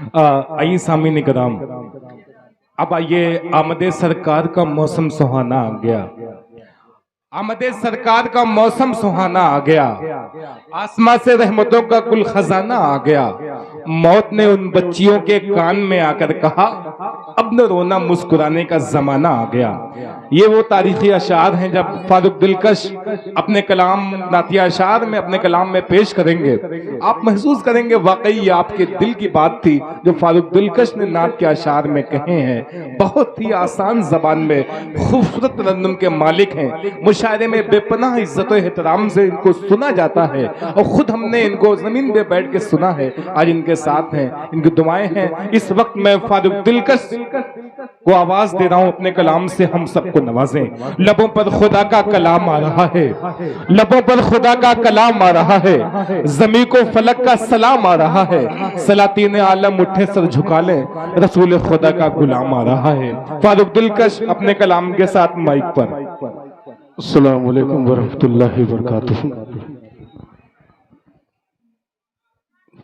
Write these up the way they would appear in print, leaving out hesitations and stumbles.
आइए सामीन कराम, अब आइए आमदे सरकार का मौसम सुहाना आ गया। आमदे सरकार का मौसम सुहाना आ गया, आसमां से रहमतों का कुल खजाना आ गया। मौत ने उन बच्चियों के कान में आकर कहा, अब न रोना मुस्कुराने का जमाना आ गया। ये वो तारीखी अशार हैं जब फारूक दिलकश अपने कलाम नातिया अशार में अपने कलाम में पेश करेंगे, आप महसूस करेंगे वाकई ये आपके दिल की बात थी जो फारूक दिलकश ने नात के अशार में कहे हैं। बहुत ही आसान जबान में खूबसूरत तरन्नुम के मालिक हैं। मुशायरे में बेपनाह इज्जत और एहतराम से इनको सुना जाता है और खुद हमने इनको जमीन पे बैठ के सुना है। आज इनके साथ हैं, इनकी दुआएं हैं। इस वक्त मैं फारूक दिलकश को आवाज दे रहा हूं, अपने कलाम से हम सबको नवाजें। लबों पर खुदा का कलाम आ रहा है, लबों पर खुदा का कलाम आ रहा है, जमी को फलक का सलाम आ रहा है। सलातीन आलम उठे सर झुका ले, रसूल खुदा का गुलाम आ रहा है। फारूक दिलकश अपने कलाम के साथ माइक पर। अस्सलाम वालेकुम वरहमतुल्लाहि वबरकातुहू।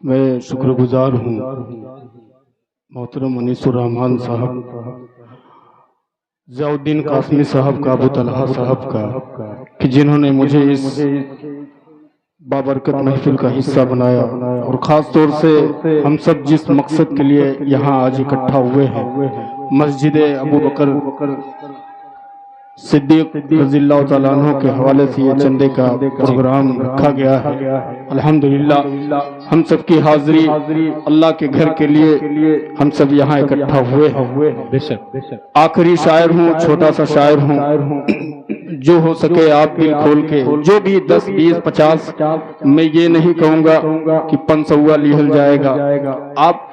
मैं शुक्रगुजार हूँ मोहतरम अनीसुर रहमान साहब, ज़ियाउद्दीन कासमी साहब का, अबू तलहा साहब का, कि जिन्होंने मुझे इस बाबरकत महफिल का हिस्सा बनाया। और ख़ास तौर से हम सब जिस मकसद के लिए यहाँ आज इकट्ठा हुए हैं, मस्जिद अबू बकर सिद्दीक रज़ियल्लाहु तआला अन्हु के हवाले से ये चंदे का प्रोग्राम रखा गया है। अल्हम्दुलिल्लाह हम सब की हाजिरी अल्लाह के घर के लिए हम सब यहाँ इकट्ठा हुए हैं। बेशक आखिरी शायर हूँ, छोटा सा शायर हूँ, जो हो सके आप दिल खोल के, जो भी 10, 20, 50, मैं ये नहीं कहूँगा कि 500 लिहल जाएगा। आप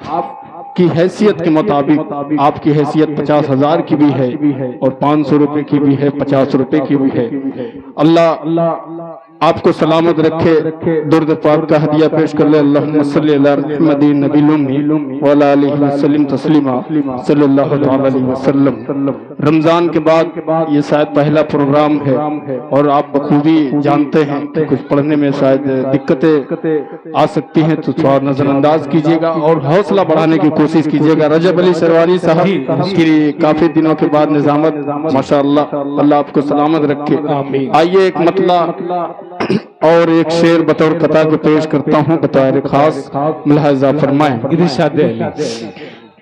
की हैसियत के मुताबिक, आपकी हैसियत 50,000 की भी है और 500 रुपए की भी है, 50 रुपए की भी है। अल्लाह आपको सलामत रखे। दुर्द पाक का हदिया पेश कर ले। अल्लाहुम्मा सल्ली अला मुहम्मदिन नबिल उम्मी व अला आलिहि वसल्लम तस्लीमा सल्लल्लाहु अलैहि वसल्लम। रमजान के बाद ये शायद पहला प्रोग्राम है और आप बखूबी जानते हैं कि कुछ पढ़ने में शायद दिक्कतें आ सकती हैं, तो थोड़ा नजरअंदाज कीजिएगा और हौसला बढ़ाने की कोशिश कीजिएगा। रजब अली सरवानी साहब की काफी दिनों के बाद निजामत, माशाअल्लाह, अल्लाह आपको सलामत रखे। आइए एक मतला और एक शेर बतौर कथा के पेश करता हूँ, बतौर खास मुलाहजा फरमाएं। इरशाद अली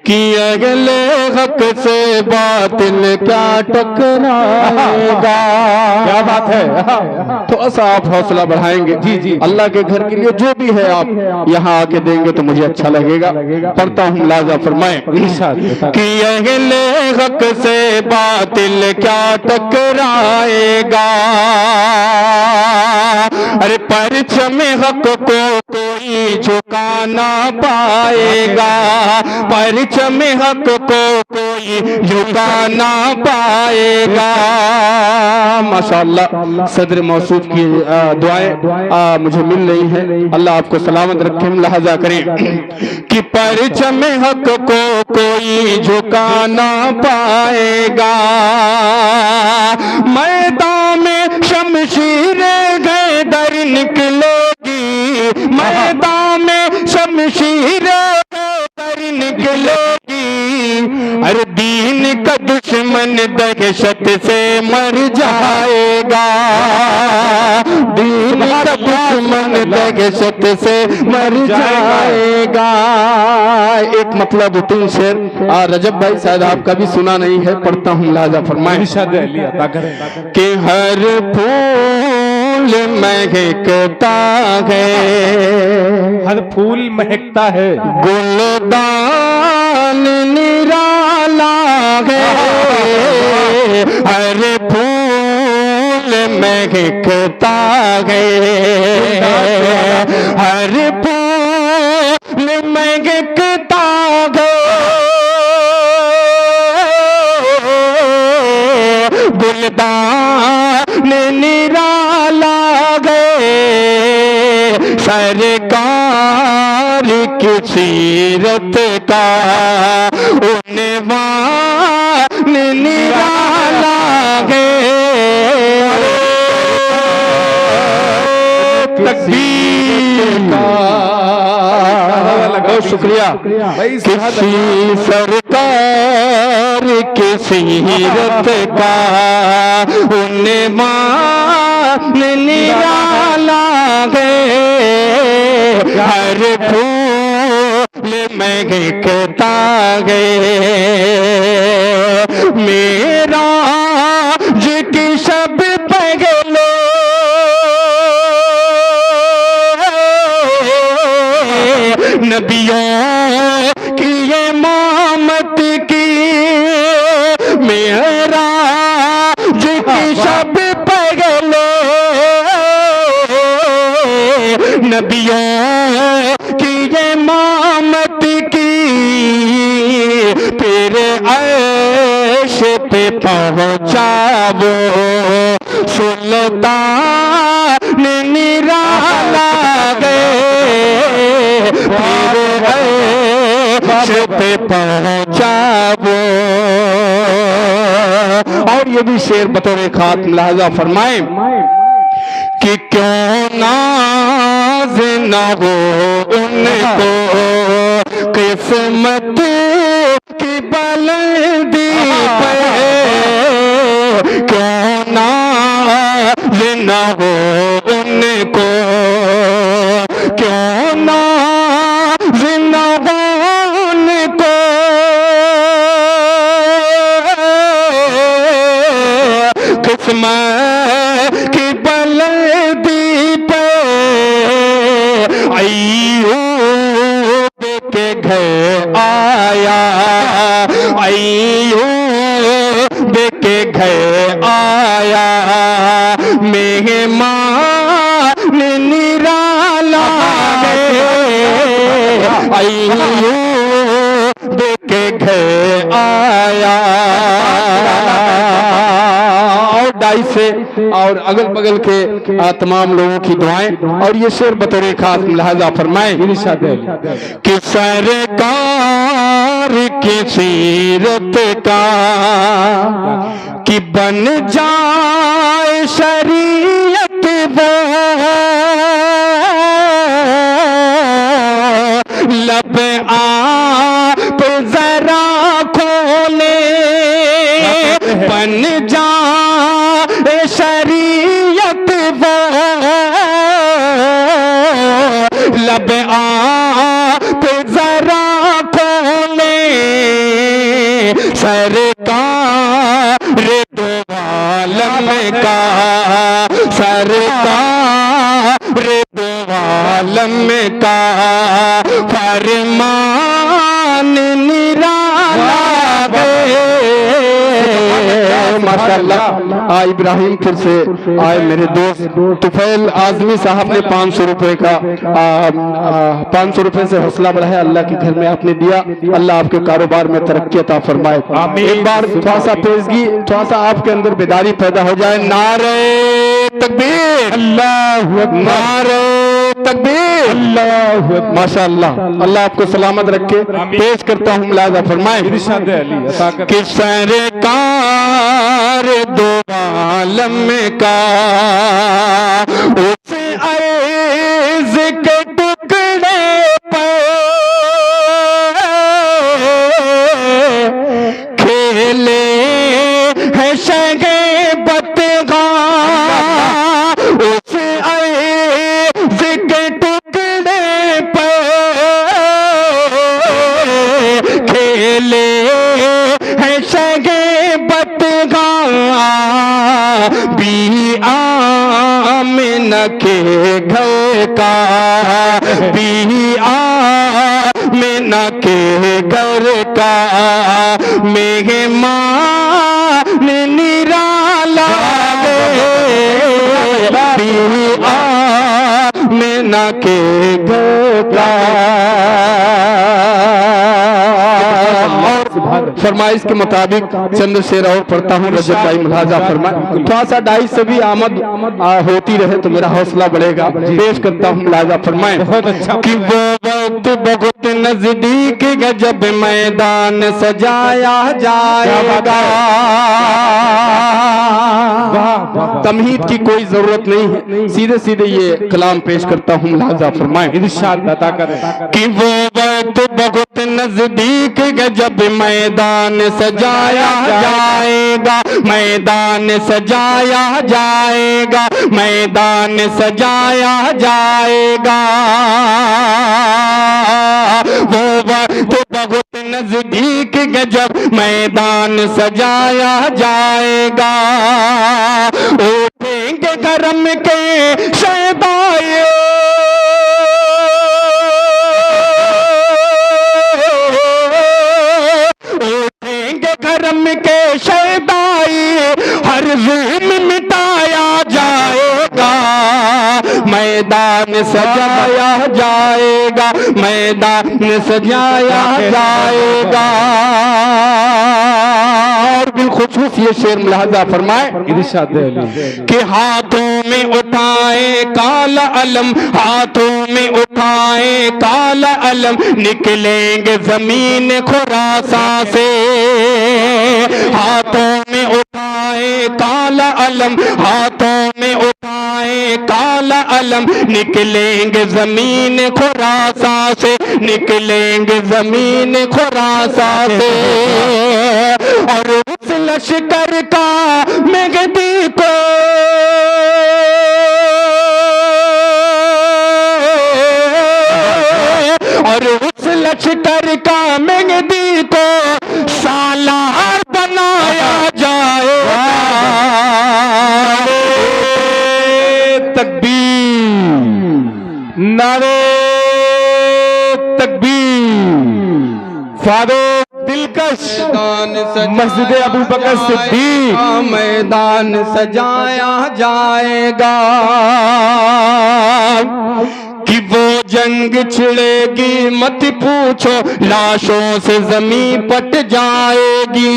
कि अगले हक से बातिल क्या टकराएगा। क्या बात है, तो ऐसा आप हौसला बढ़ाएंगे। जी अल्लाह के घर के लिए जो भी है आप यहाँ आके देंगे तो मुझे अच्छा लगेगा। पढ़ता हूँ, मुलाजा फरमाएं। कि अगले हक से बातिल क्या टकराएगा, अरे परचम हक को कोई झुका ना पाएगा, परचम हक को कोई झुका ना पाएगा। माशाअल्लाह, सदर मौसूफ की दुआएं मुझे मिल रही हैं। अल्लाह आपको सलामत रखे। मुलाहजा करें कि परचम हक को कोई झुका ना पाएगा, मैदान में शमशीर दर निकलेगी, मैदान में शमशीर दर निकलेगी, अरे दीन का दुश्मन दहशत से मर जाएगा, दीन का दुश्मन दहशत से मर जाएगा। एक मतलब 3 शेर रजब भाई शायद आपका भी सुना नहीं है, पढ़ता हूँ, लाजा फरमाएं। इरशाद अली अता करें कि हर फूल महकता है, हर फूल महकता है, गुलदान निराला है, हर फूल महकता है, हर फूल महकता है, गुलदान निराला है, सरकार की सीरत का उन्वान निराला है, तकदीर का शुक्रिया। भाई किसी सरकार की सीरत का उन्हें मान निराला गए, हर फूल में गिरता गए, मेरा जिकी शब पगलो नबियों की ये मोहम्मद की, मेरा जिकी शब पगलो नबियों की ये मोहम्मद की, तेरे अर्श पे पहुँचावो सुल्तान निराला गए, तेरे अर्श पे पहुँचावो। और ये भी शेर बतौर खात मुलाहजा फरमाए कि क्यों नाज़ न हो उनको किस्मत की बुलंदी पे, क्यों नाज़ न हो उनको, क्यों नाज़ न हो उनको, किस्मत की बुलंदी पे अय्यूब के घर आया, अय्यूब के घर आया, मेहमान निराला गए, अय्यूब के घर आया। और दाई से और अगल बगल के तमाम लोगों की दुआएं। और ये शेर बतौर खास मुलाहजा फरमाए कि सरकार की सीरत का कि बन जाए शरीयत वो, लब आप जरा खोले, बन जाए शरीयत वो, लब आप जरा खोले, सरकार दो आलम का, सरकार दो आलम का फरमान निराला गए। माशाअल्लाह इब्राहिम फिर से आए मेरे दोस्त तुफैल आजमी साहब ने 500 रुपए का 500 रुपए से हौसला बढ़ाया, अल्लाह के घर में आपने दिया, अल्लाह आपके कारोबार में तरक्की अता फरमाए। एक बार थोड़ा सा पेशगी, थोड़ा सा आपके अंदर बेदारी पैदा हो जाए। नारे तकबीर, अल्लाहु अकबर, नारे तकबीर, अल्लाहु अकबर। माशाअल्लाह, अल्लाह आपको सलामत रखे। पेश करता हूँ मुलाजा फरमाए कि सरकार दो आलम का उस अर्ज़ के टुकड़े पर खेले है शगे बतगां, उस अर्ज़ के टुकड़े पर खेले है शगे बतगां, बी आमिना के घर का, बी आमिना के घर का मेहमान निराला गए, बी आमिना के घर का। फरमाइश के मुताबिक चंद शेर और पढ़ता हूँ। रजत भाई मुलाजा फरमाए, थोड़ा सा डाई से भी आमद होती रहे तो मेरा हौसला बढ़ेगा। पेश करता हूँ, मुलाजा फरमाए। बहुत अच्छा। कि वो वक्त बहुत नजदीक जब मैदान सजाया जाएगा। तमहीद की कोई जरूरत नहीं है, सीधे सीधे ये कलाम पेश करता हूँ, मुलाजा फरमाए। इरशाद अता करें कि वो वक्त बहुत नजदीक जब मैदान सजाया जाएगा, मैदान सजाया जाएगा, मैदान सजाया जाएगा। वो वक्त बहुत नजदीक जब मैदान सजाया जाएगा। उठेंगे करम के शहदाए, उठेंगे करम के शहदाए, हर जुल्म मिटाया जाएगा। मैदान सजाया जाएगा, मैदान सजाया जाएगा। और बिलखुसूस ये शेर मुलाहजा फरमाए। इरशाद कि हाथों में उठाए काला अलम, हाथों में उठाए काला अलम, निकलेंगे जमीन खुरासा से। हाथों में उठाए काला अलम, हाथों में उठाए काला अलम, निकलेंगे जमीन खुरासा से, निकलेंगे जमीन खुरासा से। और उस लश्कर का मेहदी को और उस लश्कर का मेहदी को सालार बनाया जाएगा। तकबीर, नारे तकबीर। फारूक दिलकश मस्जिद अबू बकर सिद्दीक, मैदान सजाया जाएगा। कि वो जंग छिड़ेगी मत पूछो, लाशों से जमीन पट जाएगी।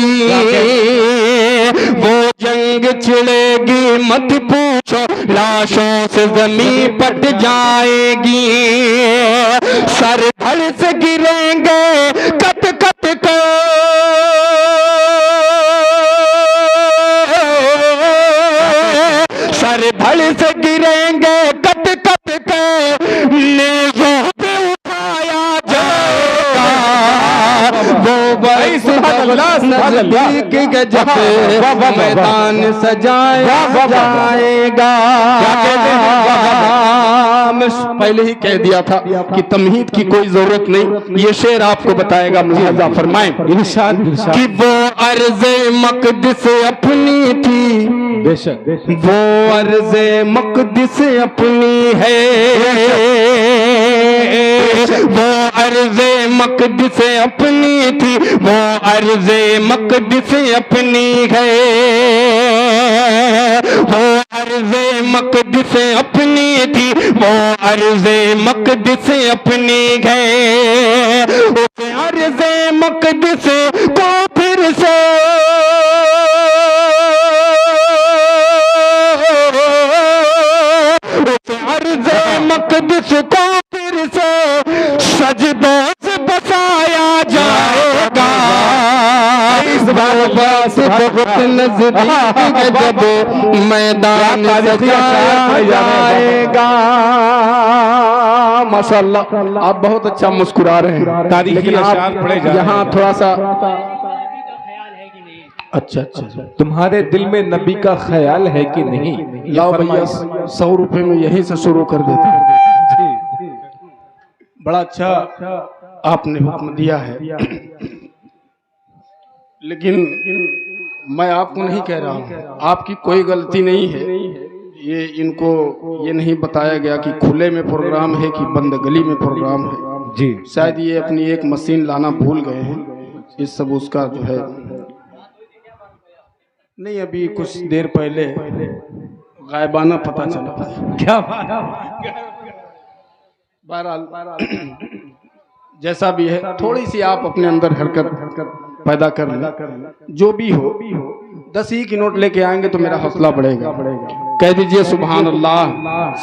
वो जंग छिड़ेगी मत पूछो, लाशों से जमीन पट जाएगी। सर धड़ से गिरेंगे कट कट कर, सर धड़ से गिरेंगे कट कट कर, नेज़ों पे उठाया जाएगा। वो बरस नज़दीक जब मैदान सजाया जाएगा। मैं पहले ही कह दिया था कि तमहीद की कोई जरूरत नहीं, ये शेर आपको बताएगा, मुलाहजा फरमाएं। इरशाद कि वो अर्ज़े मक़दिस अपनी थी, बेशक वो अर्ज़े मक़दिस अपनी है। वो अर्ज़े मक़दिस अपनी थी, वो अर्ज़े मक़दिस अपनी है। वो अर्ज़े मक़दिस अपनी थी, वो अर्ज़े मक़दिस अपनी है। उस अर्ज़े मक़दिस को फिर से उस अर्ज़े मक़दिस को फिर से सजदों से बसाया जाएगा। बस बहुत नज़दीक जब मैदान सजाया जाएगा। माशाअल्लाह, आप बहुत अच्छा मुस्कुरा रहे हैं, तारीखी लेकिन अशआर आप पढ़े जा रहे यहाँ हैं। थोड़ा सा अच्छा अच्छा तुम्हारे दिल में नबी का ख्याल है कि नहीं? लाओ भैया, 100 रुपए में यहीं से शुरू कर देते हैं। बड़ा अच्छा आपने हुक्म दिया है, लेकिन मैं आपको नहीं कह रहा हूँ, आपकी कोई गलती नहीं है। ये इनको ये नहीं बताया गया कि खुले में प्रोग्राम है कि बंद गली में प्रोग्राम है। जी, शायद ये अपनी एक मशीन लाना भूल गए हैं, इस सब उसका जो है नहीं। अभी कुछ देर पहले गायबाना पता चला। क्या बहरहाल जैसा भी है, थोड़ी सी आप अपने अंदर हरकत पैदा कर ले। जो भी हो 10 ही की नोट लेके आएंगे तो मेरा हौसला बढ़ेगा। कह दीजिए सुभान अल्लाह।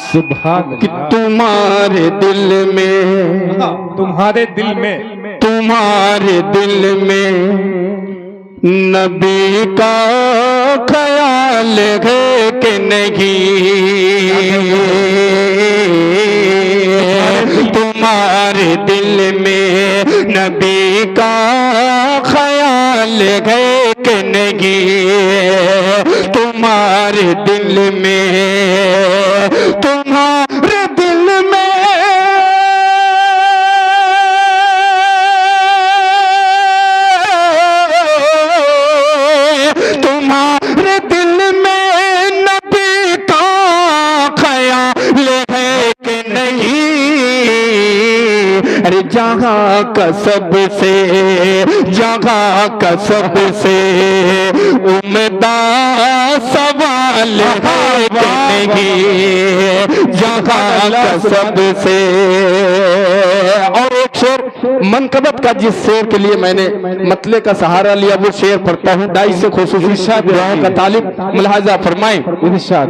सुभान कि अल्लाह। तुम्हारे दिल में, तुम्हारे दिल में, तुम्हारे दिल में नबी का ख्याल है कि नहीं, तुम्हारे दिल में नबी का ख्याल है कि नहीं, तुम्हारे दिल में, तुम्हारे दिल में जहाँ का सबसे, जहाँ का सबसे उम्दा सवाल है कि नहीं, जहाँ का सबसे। और एक शेर मनकबत का, जिस शेर के लिए मैंने मतले का सहारा लिया, वो शेर पढ़ता हूँ। डाई से खुसूसी दुआओं का तालिब मुलाहाजा फरमाएं। इरशाद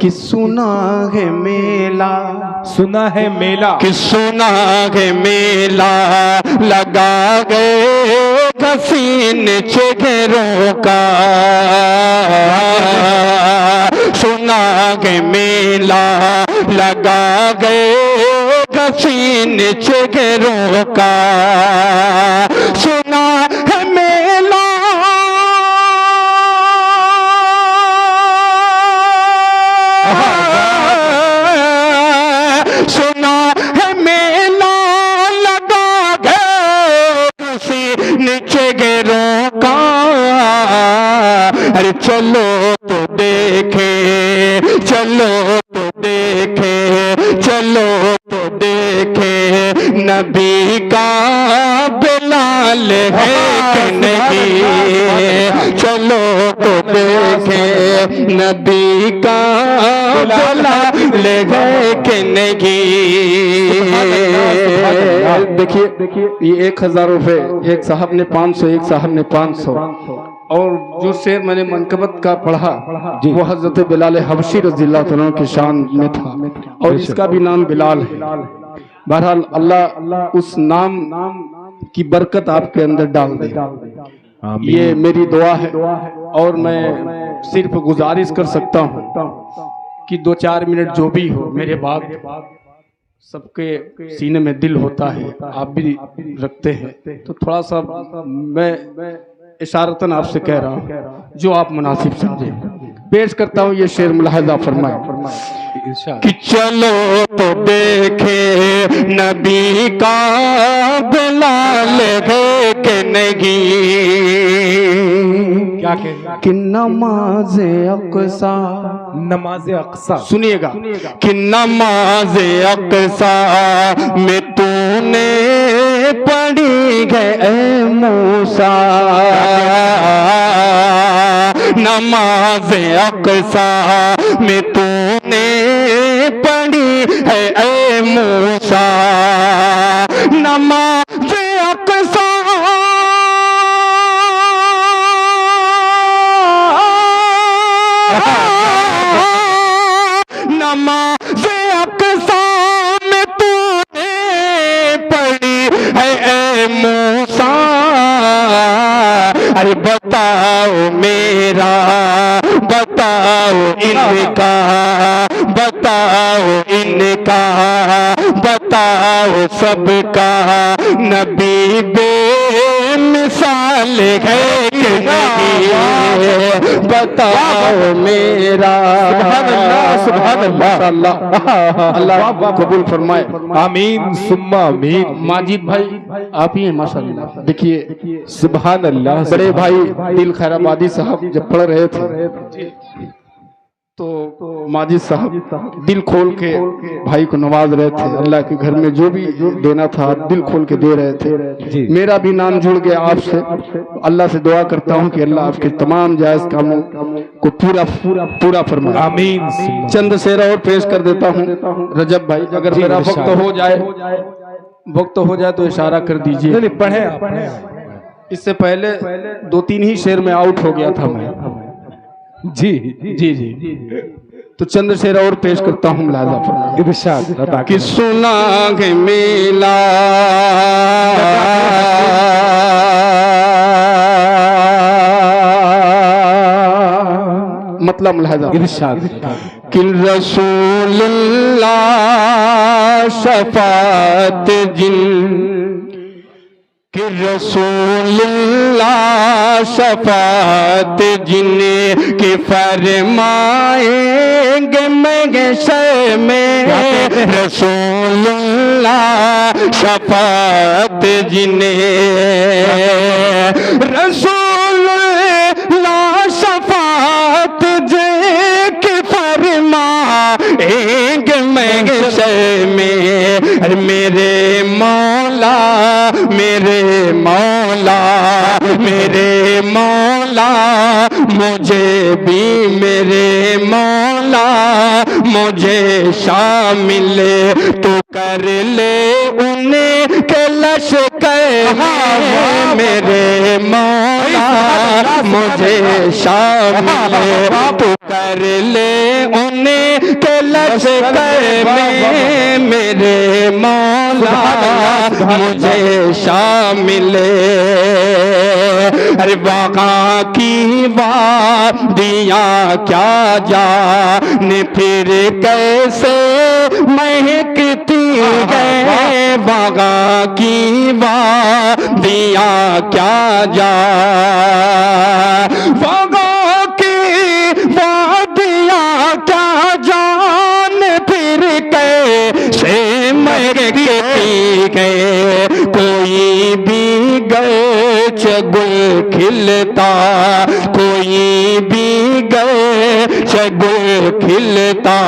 कि सुना है मेला, सुना है मेला, कि सुना है मेला लगा गए घसीन चेहरों का, सुना है मेला लगा गए घसीन चेहरों का, सुना है मेला अरे चलो तो देखे, चलो तो देखे, चलो तो देखे नबी का बिलाल है कि नहीं, चलो तो देखे नबी का बिलाल है कि नहीं। देखिए ये 1000 रुपए, एक साहब ने 500, एक साहब ने 500। और जो शेर मैंने मनकबत का पढ़ा वो हजरत बिलाल हबशी रज़ियल्लाहु अन्हु की शान में था, और इसका भी नाम बिलाल है। बहरहाल अल्लाह उस नाम की बरकत आपके अंदर डाल दे, ये मेरी दुआ है। और मैं सिर्फ गुजारिश कर सकता हूँ कि 2-4 मिनट जो भी हो मेरे बाद, सबके सीने में दिल होता है, आप भी रखते हैं, तो थोड़ा सा मैं इशारतन आपसे कह रहा हूँ, जो आप मुनासिब समझे। पेश करता हूँ ये शेर, मुलाहिजा फरमाएं कि चलो तो देखे नबी का बिलाल है कि नहीं, क्या कहना कि नमाज़े अक़सा, नमाज़े अक़सा, सुनिएगा, कि नमाज़े अक़सा में तूने पढ़ी है मूसा, नमाज़े अक़सा में तूने पढ़ी है ए मूसा, नमाज़े अक़सा नमाज़े अक़सा में तूने पढ़ी है ए मूसा। अरे बताओ मेरा, बताओ इनका, बताओ इनका, बताओ सबका नबी बेमिसाल है कि नहीं, बताओ मेरा। सुभान अल्लाह, अल्लाह कबूल फरमाए, आमीन सुम्मा आमीन। माजिद भाई आप ही हैं माशाअल्लाह। देखिए सुभान अल्लाह। बड़े भाई दिल खैराबादी साहब जब पढ़ रहे थे तो माजिद साहब दिल खोल के भाई को नवाज रहे थे, अल्लाह के घर में जो भी देना था दिल खोल के दे रहे थे। मेरा भी नाम जुड़ गया आपसे, अल्लाह से दुआ करता हूँ कि अल्लाह आपके तमाम जायज कामों को पूरा पूरा पूरा फरमाए, आमीन। चंद शेर और पेश कर देता हूँ रजब भाई, अगर मेरा वक्त हो जाए तो इशारा कर दीजिए। नहीं पढ़े आप, इससे पहले 2-3 ही शेर में आउट हो गया था मैं। जी जी जी तो चंद शेर और पेश करता हूँ मुलाजा फरमाइए। इरशाद अता कि सुना है मेला मतलब मुलाजा इरशाद कि रसूलुल्लाह शफात जिन कि रसूलुल्लाह शफात जिन्हें कि फरमाएंगे महशर में रसूलुल्लाह शफात जिन्हें रसूलुल्लाह शफात जिन्हें फरमाएंगे महशर में मेरे मौला मेरे मौला मेरे मौला मुझे भी मेरे मौला मुझे शामिल तो कर ले उन्हें के लश्कर में मेरे मौला मुझे शामिल तो कर ले उन्हें के लश्कर में मेरे मौला मुझे शामिल अरे वहाँ की बात दिया क्या जाने फिर कैसे महकती है वहाँ की बात दिया क्या जा वहाँ की बात दिया क्या जान फिर कैसे महकती है कोई भी गच गुल खिलता कोई भी गच गुल खिलता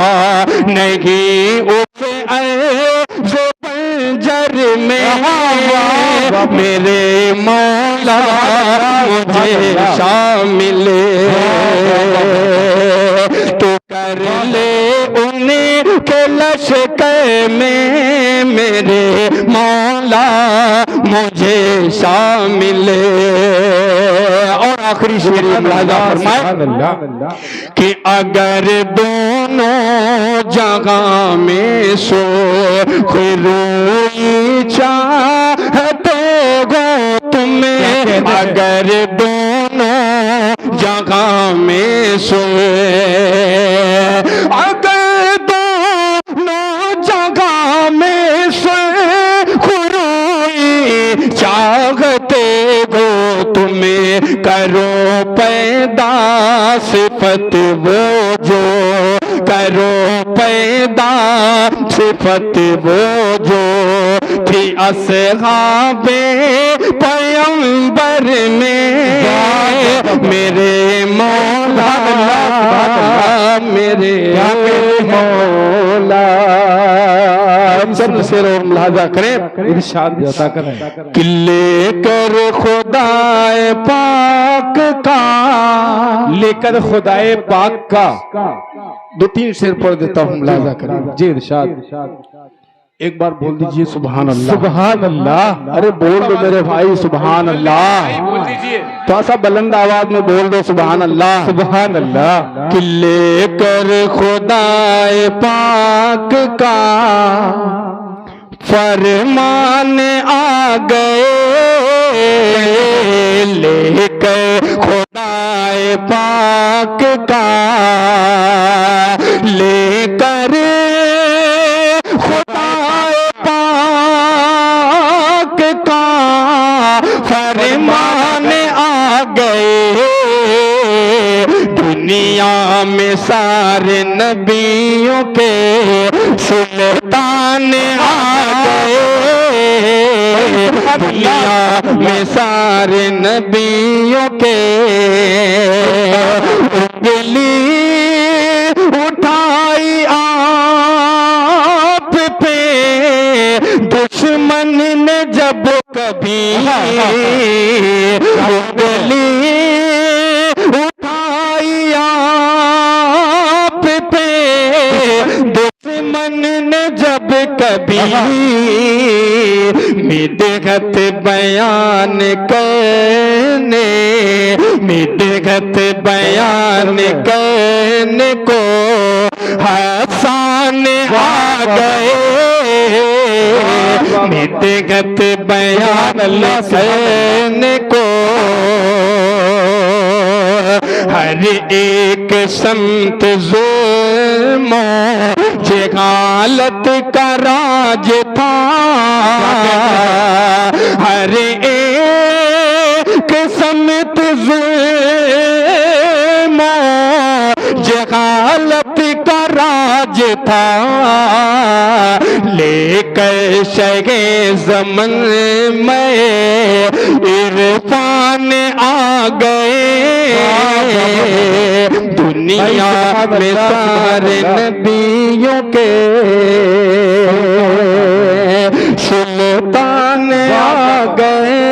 नहीं उसे जो बंजर में मेरे मौला मुझे शामिल तो कर ले उन्हें के लश्कर में मेरे मौला मुझे शामिल और आखिरी शेर मुलाजा फरमाए कि अगर दोनों जगह में सो खुरूई चाहते हो तुम्हें अगर दोनों जगह में सो अगर दोनों जगह में सो खुरूई चाहते हो तुम्हें करो पैदा सिफत वो जो करो पैदा सिफत वो जो थी असहाबे पैगंबर में मेरे मौला मेरे मौला चंद शेर और मुलाजा करें इरशाद अता करें कि लेकर खुदाए पाक का लेकर खुदाए पाक का 2-3 शेर पढ़ देता हूँ मुलाजा करें जी इरशाद एक बार बोल दीजिए सुभान अल्लाह सुभान अल्लाह अरे बोल दो मेरे भाई सुभान अल्लाह बोल दीजिए थोड़ा सा बुलंद आवाज में बोल दो सुभान अल्लाह सुभान अल्लाह कि लेकर खुदाए पाक का फरमान आ गए लेकर खुदाए पाक का लेकर खुदाए पाक का फरमान आ गए दुनिया में सारे नबियों के सुल्तान आ गए दुनिया में सारे नबियों के उंगली उठाई आप पे दुश्मन ने जब कभी उंगली उठाई आप पे दुश्मन ने जब कभी मिदहत बयान करने, मिटगत बयान करने को हसान आ गए, मिटगत बयान करने को हर एक संत जुल्म जहालत का राज था, हर एक संत जुल्म जहालत का राज था, लेकर शगे ज़मन में इरफान आ गए, दुनिया में सारे नबियों के सुल्तान आ गए,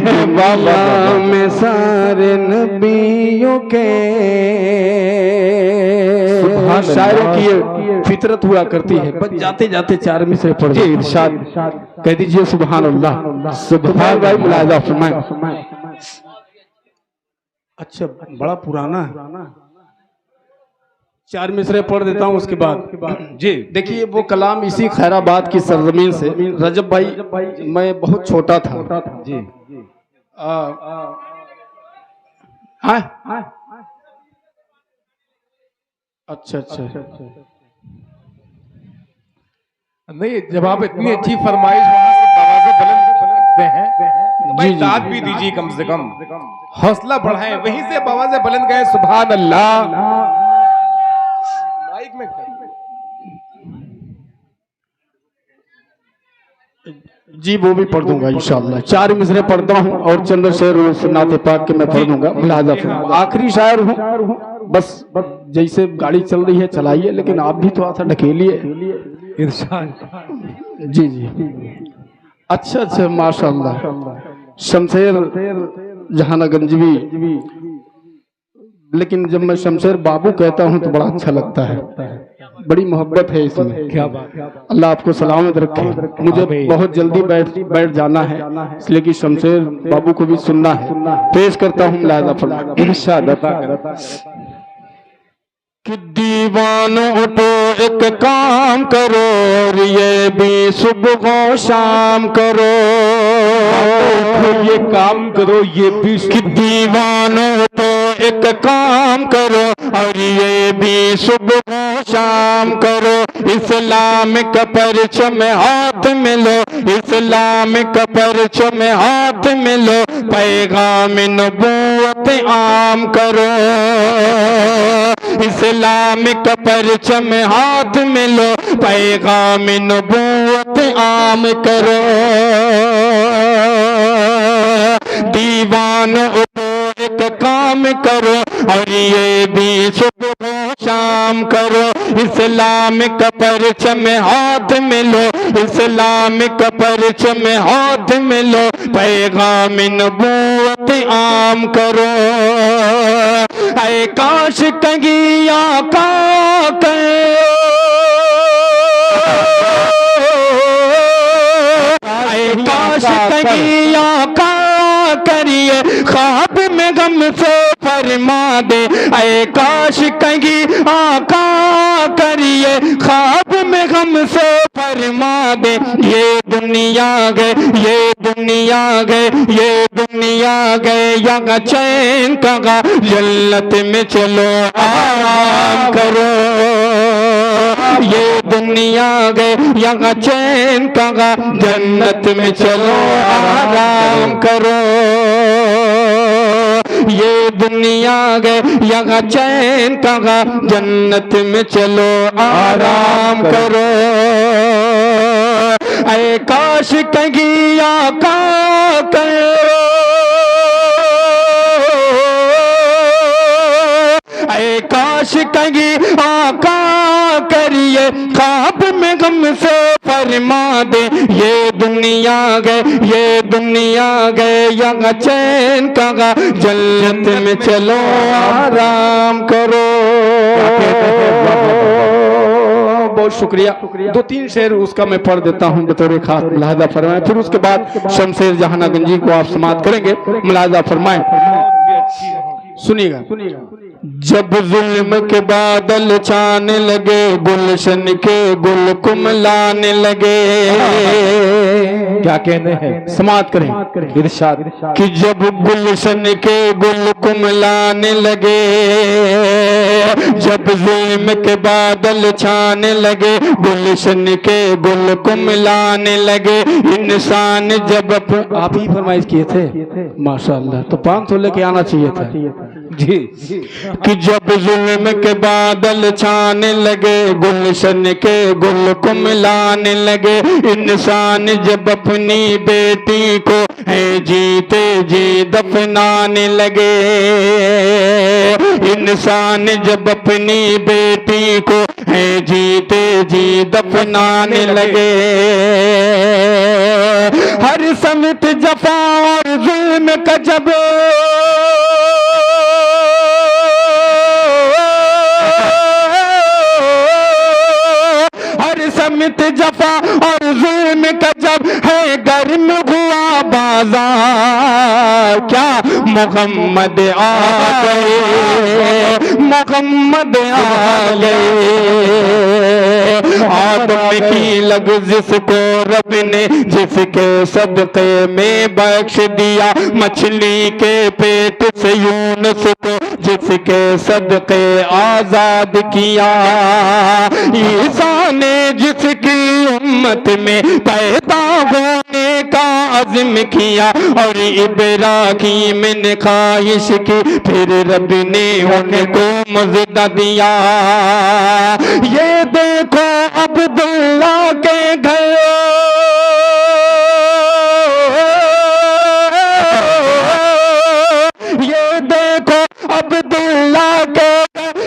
दुनिया में सारे नबियों के। शायरों की फितरत हुआ करती है, बस जाते जाते चार मिसरे पढ़ जी इरशाद कह दीजिए सुभान अल्लाह। सुभान भाई मुलाजा फरमाए। अच्छा बड़ा पुराना है, चार मिसरे पढ़ देता हूँ उसके बाद जी। देखिए वो कलाम इसी खैराबाद की सरजमीन से, रजब भाई मैं बहुत छोटा था जी। हाँ अच्छा नहीं, जब आप इतनी अच्छी फरमाइश वहां से आवाजें बुलंद करते हैं तो भाई दाद भी दीजिए, कम से कम हौसला बढ़ाएं, वहीं से आवाजें बुलंद गए सुभान अल्लाह। माइक में जी वो भी पढ़ दूंगा इंशाअल्लाह। चार मिसरे पढ़ता हूँ और चंद शेर नाते पाक के मैं पढ़ दूंगा। मुलाजा आखिरी शायर हूँ, बस जैसे गाड़ी चल रही है चलाइए, लेकिन आप भी थोड़ा सा ढकेलिए इरशाद जी जी। अच्छा माशाअल्लाह। शमशेर जहानागंजवी, लेकिन जब मैं शमशेर बाबू कहता हूँ तो बड़ा अच्छा लगता है, बड़ी मोहब्बत है इसमें। क्या बात, अल्लाह आपको सलामत रखे। मुझे बहुत जल्दी बैठ जाना है, इसलिए कि शमशेर बाबू को भी सुनना है। पेश करता हूँ मुलाजा फरमाइए इरशाद कि दीवानो उठो एक काम करो, और ये भी सुबह शाम करो, ये काम करो ये भी। कि दीवानो उठो एक काम करो, और ये भी सुबह शाम करो, इस्लाम का परचम हाथ में लो, इस्लाम का परचम हाथ में लो, पैगाम नबूवत आम करो, इस्लाम का परचम हाथ में लो, पैगाम नबूवत आम करो। दीवान उठो एक काम करो, और ये भी सुबह शाम करो, इस्लाम का परचम हाथ में लो, इस्लाम का परचम हाथ में लो, पैगाम नबूवत आम करो। ऐ काश कगिया का काश कगिया का करिए, ख्वाब में गम से फरमा दे, ऐ काश कहीं आका करिए, ख्वाब में गम से फरमा दे, ये दुनिया गए, ये दुनिया गए, ये दुनिया गए, यहाँ चैन कहा, जन्नत में चलो आराम करो, ये दुनिया गए, यहाँ चैन कहा, जन्नत में चलो आराम करो, ये दुनिया गए, यहाँ चैन कहा, जन्नत में चलो आराम करो। ऐ काश कहीं आका करो, ऐ काश कहीं आका करिए, ख्वाब में गम से फरमा दे, ये दुनिया गए, ये दुनिया गए, यहाँ चैन कहा, जन्नत में चलो आराम करो। बहुत शुक्रिया। 2-3 शेर उसका मैं पढ़ देता हूँ बतौर खास मुलाहजा फरमाएं, फिर उसके बाद शमशेर जहानागंजी को आप समाप्त करेंगे। मुलाहजा फरमाएं, सुनिएगा। जब जुल्म के बादल छाने लगे, गुलशन के गुल कुमलाने लगे। क्या कहने हैं, समाप्त करें। इरशाद कि जब गुलशन के गुल कुमलाने लगे, जब जुल्म के बादल छाने लगे, गुलशन के गुल कुमलाने लगे, इंसान जब आप ही फरमाइश किए थे माशाअल्लाह, तो 500 लेके आना चाहिए था जी। कि जब जुल्म के बादल छाने लगे, गुलशन के गुल कुमलाने लगे, इंसान जब अपनी बेटी को है जीते जी दफनाने लगे, इंसान जब अपनी बेटी को है जीते जी दफनाने लगे, हर समित जफा और जुल्म का जब समित जफा और जुल्म का जब है गर्म हुआ बाजार, क्या मोहम्मद आ गए, मोहम्मद आ गए। आदम की लग जिसको रब ने जिसके सदक़े में बख्श दिया, मछली के पेट से यूनुस को जिसके सदक़े आजाद किया, ईसा ने जिसकी उम्मत में पैदा होने का अज़्म किया, और इब्राहीम ने ख्वाहिश की, फिर रब ने उनको मज़दा दिया। ये देखो अब्दुल्ला के घर, ये देखो अब्दुल्ला के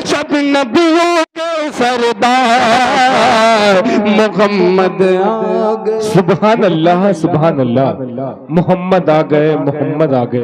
सब नबियों के सरदार मोहम्मद आ गए। सुभान अल्लाह, सुभान अल्लाह। मोहम्मद आ गए, मोहम्मद आ गए।